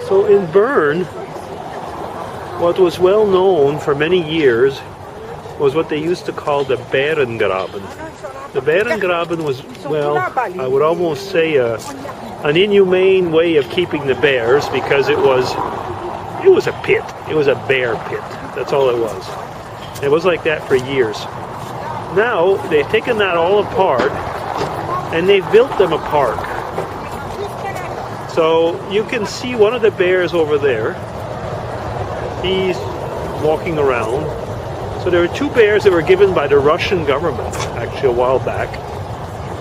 So in Bern, what was well known for many years was what they used to call the Bärengraben. The Bärengraben was, well, I would almost say an inhumane way of keeping the bears, because it was a pit. It was a bear pit. That's all it was. It was like that for years. Now they've taken that all apart and they've built them a park. So you can see one of the bears over there. He's walking around. So there were two bears that were given by the Russian government actually a while back.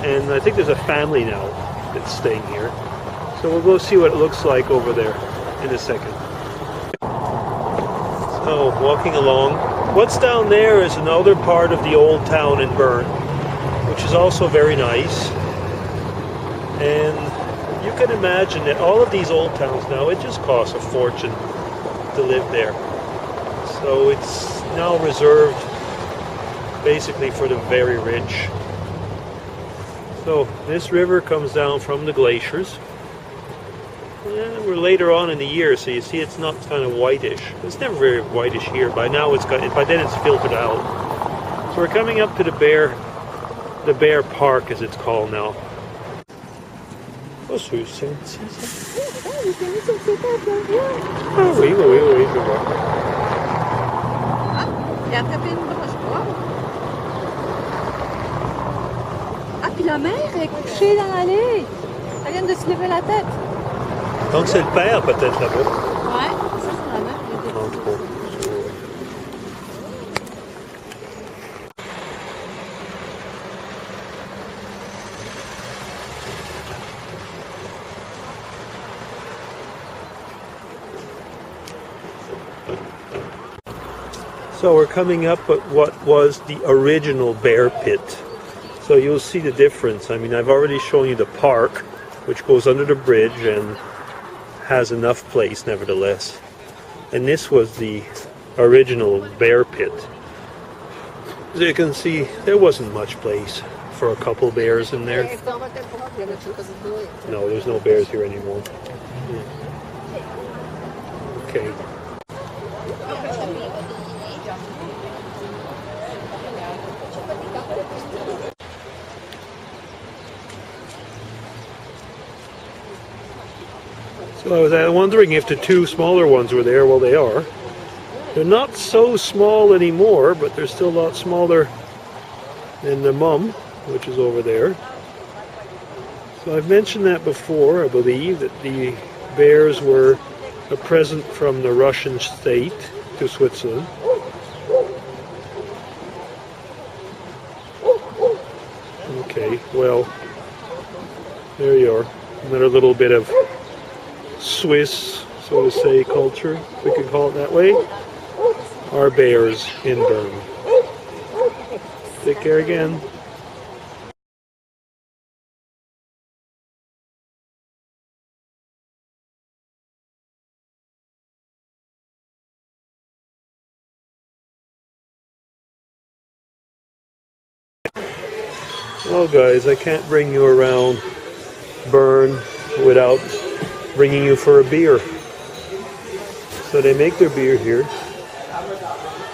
And I think there's a family now that's staying here. So we'll go see what it looks like over there in a second. So walking along. What's down there is another part of the old town in Bern, which is also very nice. And you can imagine that all of these old towns now, it just costs a fortune to live there. So it's now reserved basically for the very rich. So this river comes down from the glaciers. And we're later on in the year, so you see it's not kind of whitish. It's never very whitish here. By now by then it's filtered out. So we're coming up to the bear park, as it's called now. Oh, c'est ça. Ah oui, je vois. Il a attrapé une broche bois. Ah, puis la mère est couchée dans l'allée. Elle vient de se lever la tête. Donc c'est le père peut-être là-bas. Ouais, ça c'est la mère. So we're coming up at what was the original bear pit. So you'll see the difference. I mean, I've already shown you the park, which goes under the bridge and has enough place nevertheless. And this was the original bear pit. As you can see, there wasn't much place for a couple bears in there. No, there's no bears here anymore. Okay. So I was wondering if the two smaller ones were there. Well, they are. They're not so small anymore, but they're still a lot smaller than the mum, which is over there. So I've mentioned that before, I believe, that the bears were a present from the Russian state to Switzerland. Okay, well, there you are. Another little bit of Swiss, so to say, culture, if we could call it that way. Our bears in Bern. Take care again. Well guys, I can't bring you around Bern without bringing you for a beer. So they make their beer here,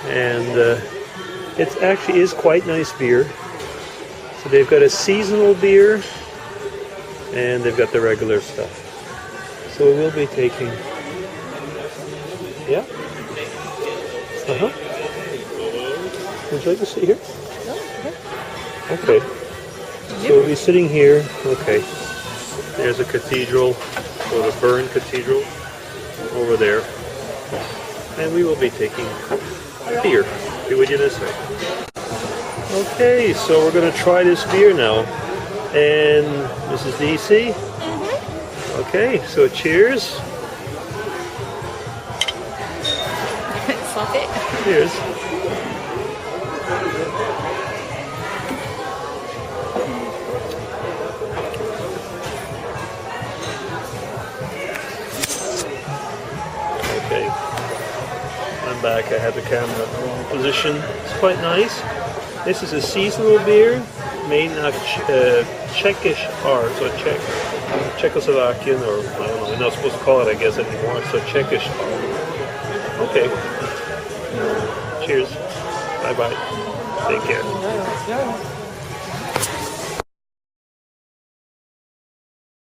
and it actually is quite nice beer. So they've got a seasonal beer and they've got the regular stuff. So we will be taking, yeah? Would you like to sit here? Okay. So we'll be sitting here. Okay. There's a cathedral, or the Bern Cathedral, over there. And we will be taking beer. Be with you in a second. Okay, so we're going to try this beer now. And Mrs. DC? Okay, so cheers. Cheers. Okay, I'm back. I had the camera in the wrong position. It's quite nice. This is a seasonal beer made of Czechish art, so Czech Czechoslovakian, or I don't know, we're not supposed to call it, I guess, anymore, so Czechish. Okay. Cheers. Bye-bye. Take care.